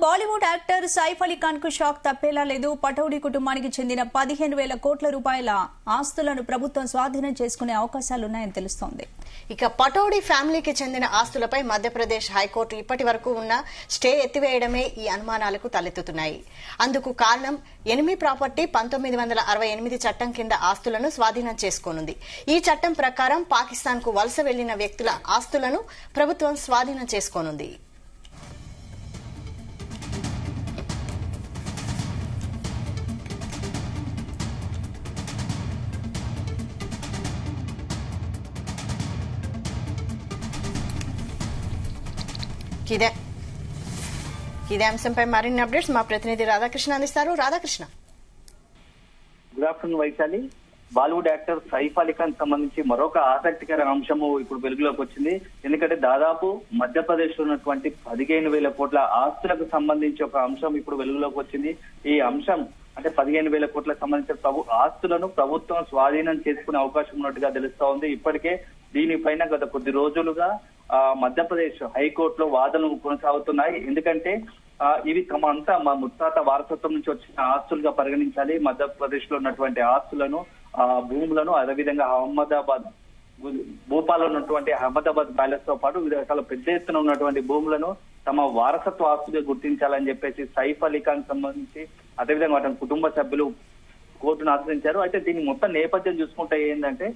Bollywood actor Saif Ali Khan కు shock తప్పేలా లేదు. పటౌడీ కుటుంబానికి చెందిన 15,000 కోట్ల రూపాయల ఆస్తులను ప్రభుత్వం స్వాధీనం చేసుకునే అవకాశాలున్నాయని తెలుస్తోంది. ఇక పటౌడీ ఫ్యామిలీకి చెందిన ఆస్తులపై మధ్యప్రదేశ్ హైకోర్టు ఇప్పటి వరకు ఉన్న స్టే ఎత్తివేయడమే ఈ అనుమానాలకు తలెత్తుతున్నాయి. అందుకు కారణం ఎనిమి ప్రాపర్టీ 1968 చట్టం కింద ఆస్తులను స్వాధీనం చేసుకోనుంది. ఈ చట్టం ప్రకారం పాకిస్తాన్ కు వలస వెళ్లిన వ్యక్తుల ఆస్తులను ప్రభుత్వం స్వాధీనం చేసుకోనుంది. ఇదే అంశంపై మరిన్ని అప్డేట్స్ మా ప్రతినిధి రాధాకృష్ణ అందిస్తారు. Radhakrishna. Good afternoon Vaishali. Bollywood actor Saif Ali Khan సంబంధించి మరొక ఆసక్తికర అంశము ఇప్పుడు వెలుగులోకి వచ్చింది. ఎందుకంటే దాదాపు మధ్యప్రదేశ్ లో ఉన్నటువంటి 15,000 కోట్ల ఆస్తులకు సంబంధించి ఒక అంశం ఇప్పుడు వెలుగులోకి వచ్చింది. ఈ అంశం అంటే 15,000 కోట్లకు సంబంధించిన ఆస్తులను ప్రభుత్వం స్వాధీనం చేసుకునే అవకాశం ఉన్నట్టుగా తెలుస్తా ఉంది. ఇప్పటికే దీనిపైన గత కొద్ది రోజులుగా మధ్యప్రదేశ్ హైకోర్టులో వాదనలు కొనసాగుతున్నాయి. ఎందుకంటే ఇవి తమంతా మా ముత్తాత వారసత్వం నుంచి వచ్చిన ఆస్తులుగా పరిగణించాలి. మధ్యప్రదేశ్ లో ఉన్నటువంటి ఆస్తులను, భూములను, అదేవిధంగా భోపాల్ లో ఉన్నటువంటి అహ్మదాబాద్ ప్యాలెస్ తో పాటు వివిధ రకాల పెద్ద ఎత్తున ఉన్నటువంటి భూములను తమ వారసత్వ ఆస్తులుగా గుర్తించాలని చెప్పేసి సైఫ్ అలీ ఖాన్ సంబంధించి అదేవిధంగా అతని కుటుంబ సభ్యులు కోర్టును ఆశ్రయించారు. అయితే దీని మొత్తం నేపథ్యం చూసుకుంటే ఏంటంటే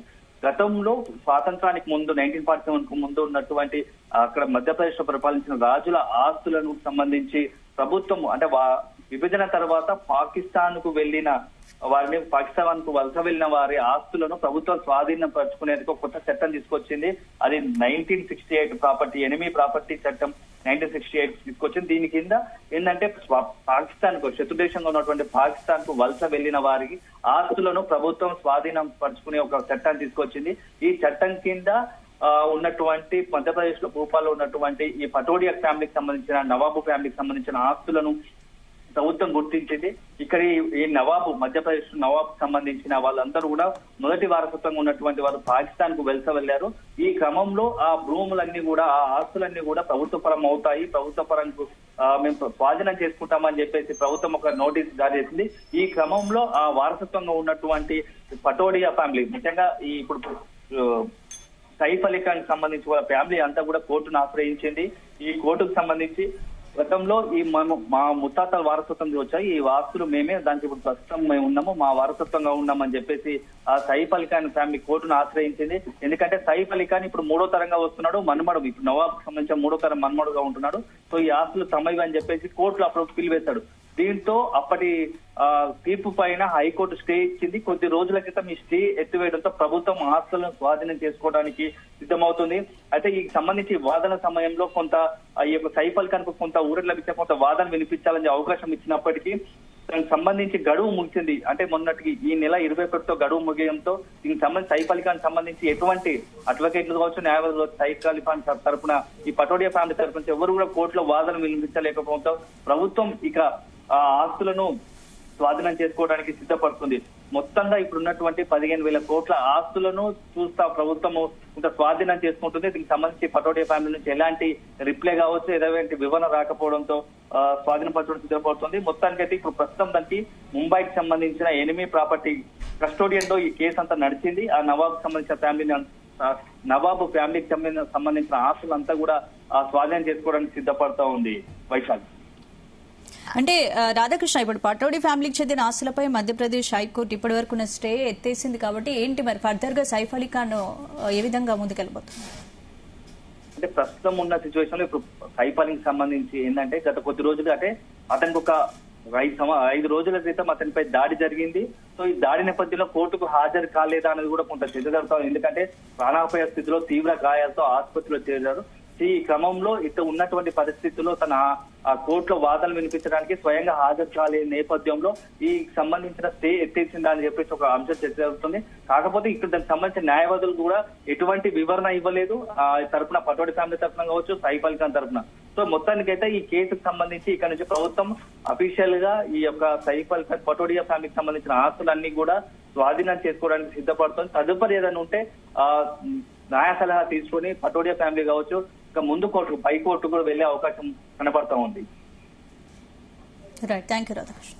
గతంలో స్వాతంత్రానికి ముందు 1947 కు ముందు ఉన్నటువంటి అక్కడ మధ్యప్రదేశ్ లో పరిపాలించిన రాజుల ఆస్తులను సంబంధించి ప్రభుత్వం అంటే విభజన తర్వాత పాకిస్తాన్ కు వెళ్లిన వారిని పాకిస్తాన్ కు వలస వెళ్లిన వారి ఆస్తులను ప్రభుత్వం స్వాధీనం పరుచుకునేందుకు కొత్త చట్టం తీసుకొచ్చింది. అది 1968 ప్రాపర్టీ ఎనిమి ప్రాపర్టీ చట్టం 1968 తీసుకొచ్చింది. దీని కింద ఏంటంటే పాకిస్తాన్ కు శత్రుదేశంగా ఉన్నటువంటి పాకిస్తాన్ కు వలస వెళ్లిన వారికి ఆస్తులను ప్రభుత్వం స్వాధీనం పరుచుకునే ఒక చట్టాన్ని తీసుకొచ్చింది. ఈ చట్టం కింద ఉన్నటువంటి మధ్యప్రదేశ్ లో భూపాల్లో ఉన్నటువంటి ఈ పటోడియా ఫ్యామిలీకి సంబంధించిన నవాబు ఫ్యామిలీకి సంబంధించిన ఆస్తులను ప్రభుత్వం గుర్తించింది. ఇక్కడ ఈ నవాబు మధ్యప్రదేశ్ నవాబు సంబంధించిన వాళ్ళందరూ కూడా మొదటి వారసత్వంగా ఉన్నటువంటి వారు పాకిస్తాన్ కు వలస వెళ్లారు. ఈ క్రమంలో ఆ భూములన్నీ కూడా ఆ ఆస్తులన్నీ కూడా ప్రభుత్వ పరం అవుతాయి, ప్రభుత్వ పరంకు మేము స్వాధీనం చేసుకుంటామని చెప్పేసి ప్రభుత్వం ఒక నోటీస్ జారీ చేసింది. ఈ క్రమంలో ఆ వారసత్వంగా ఉన్నటువంటి పటోడియా ఫ్యామిలీ ముఖ్యంగా ఈ ఇప్పుడు సైఫ్ అలీ ఖాన్ సంబంధించి వాళ్ళ ఫ్యామిలీ అంతా కూడా కోర్టును ఆశ్రయించింది. ఈ కోర్టుకు సంబంధించి గతంలో మా ముత్తాతల వారసత్వం వచ్చాయి, ఈ ఆస్తులు మేమే, దానికి ఇప్పుడు ప్రస్తుతం మేము ఉన్నాము, మా వారసత్వంగా ఉన్నామని చెప్పేసి ఆ సైఫ్ అలీ ఖాన్ ఫ్యామిలీ కోర్టును ఆశ్రయించింది. ఎందుకంటే సైఫ్ అలీ ఖాన్ ఇప్పుడు 3వ తరంగా వస్తున్నాడు, మన్మడు ఇప్పుడు నవాబ్ సంబంధించిన 3వ తరం మన్మడుగా ఉంటున్నాడు. సో ఈ ఆస్తులు తమవి అని చెప్పేసి కోర్టులో అప్పుడు పిలివేశాడు. దీంతో అప్పటి తీర్పు పైన హైకోర్టు స్టే ఇచ్చింది. కొద్ది రోజుల క్రితం ఈ స్టే ఎత్తివేయడంతో ప్రభుత్వం ఆస్తులను స్వాధీనం చేసుకోవడానికి సిద్ధమవుతుంది. అయితే ఈ సంబంధించి వాదన సమయంలో కొంత ఈ యొక్క సైఫ్ అలీ ఖాన్ కు కొంత ఊరట లభించే కొంత వాదన వినిపించాలని అవకాశం ఇచ్చినప్పటికీ దానికి సంబంధించి గడువు ముగిసింది. అంటే మొన్నటికి ఈ నెల 21తో గడువు ముగియడంతో దీనికి సంబంధించి సైఫ్ అలీ ఖాన్ సంబంధించి ఎటువంటి అడ్వకేట్లు కావచ్చు, న్యాయవాదులు సైఫ్ అలీ ఖాన్ తరఫున ఈ పటోడియా ఫ్యామిలీ తరఫున ఎవరు కూడా కోర్టులో వాదన వినిపించలేకపోవడంతో ప్రభుత్వం ఇక ఆస్తులను స్వాధీనం చేసుకోవడానికి సిద్ధపడుతుంది. మొత్తంగా ఇప్పుడున్నటువంటి 15,000 కోట్ల ఆస్తులను చూస్తా ప్రభుత్వము కొంత స్వాధీనం చేసుకుంటుంది. దీనికి సంబంధించి పటోడియా ఫ్యామిలీ నుంచి ఎలాంటి రిప్లై కావచ్చు, ఎలాంటి వివరణ రాకపోవడంతో స్వాధీనపరచడం సిద్ధపడుతుంది. మొత్తానికైతే ఇప్పుడు ప్రస్తుతం దానికి ముంబైకి సంబంధించిన ఎనిమి ప్రాపర్టీ కస్టోడియన్ లో ఈ కేసు అంతా నడిచింది. ఆ నవాబ్ సంబంధించిన ఫ్యామిలీని నవాబు ఫ్యామిలీకి సంబంధించిన ఆస్తులంతా కూడా స్వాధీనం చేసుకోవడానికి సిద్ధపడుతూ ఉంది. వైశాలి. అంటే రాధాకృష్ణ, ఇప్పుడు పటోడీ ఫ్యామిలీకి చెందిన ఆస్తులపై మధ్యప్రదేశ్ హైకోర్టు ఇప్పటి వరకు స్టే ఎత్తేసింది కాబట్టి ఏంటి మరి ఫర్దర్ గా సైఫ్ అలీ ఖాన్ ఏ విధంగా ముందుకెళ్ళిపోతుంది? అంటే ప్రస్తుతం ఉన్న సిచ్యువేషన్ లో ఇప్పుడు సైఫ్ అలీకి సంబంధించి ఏంటంటే గత కొద్ది రోజులు అంటే అతనికి ఒక 5 రోజుల క్రితం అతనిపై దాడి జరిగింది. సో ఈ దాడి నేపథ్యంలో కోర్టుకు హాజరు కాలేదా అనేది కూడా కొంత చర్చ జరుగుతుంది. ఎందుకంటే ప్రాణాపాయ స్థితిలో తీవ్ర గాయాలతో ఆసుపత్రిలో చేరారు. ఈ క్రమంలో ఇటు ఉన్నటువంటి పరిస్థితుల్లో తన ఆ కోర్టులో వాదనలు వినిపించడానికి స్వయంగా హాజరు కాలేని నేపథ్యంలో ఈ సంబంధించిన స్టే ఎత్తేసిందా అని చెప్పేసి ఒక అంశం చర్చ జరుగుతుంది. కాకపోతే ఇక్కడ దానికి సంబంధించిన న్యాయవాదులు కూడా ఎటువంటి వివరణ ఇవ్వలేదు. తరఫున పటోడి ఫ్యామిలీ తరఫున కావచ్చు, సైఫ్ అలీ ఖాన్ తరఫున. సో మొత్తానికైతే ఈ కేసుకు సంబంధించి ఇక్కడ నుంచి ప్రభుత్వం అఫీషియల్ గా ఈ యొక్క సైఫ్ అలీ ఖాన్ పటోడియా ఫ్యామిలీకి సంబంధించిన ఆస్తులన్నీ కూడా స్వాధీనం చేసుకోవడానికి సిద్ధపడుతుంది. తదుపరి ఏదైనా ఉంటే న్యాయ సలహా తీసుకుని పటోడియా ఫ్యామిలీ కావచ్చు ఇంకా ముందు కోర్టు పై కోర్టు కూడా వెళ్లే అవకాశం కనబడతా ఉంది. Right, thank you Radhakrishna.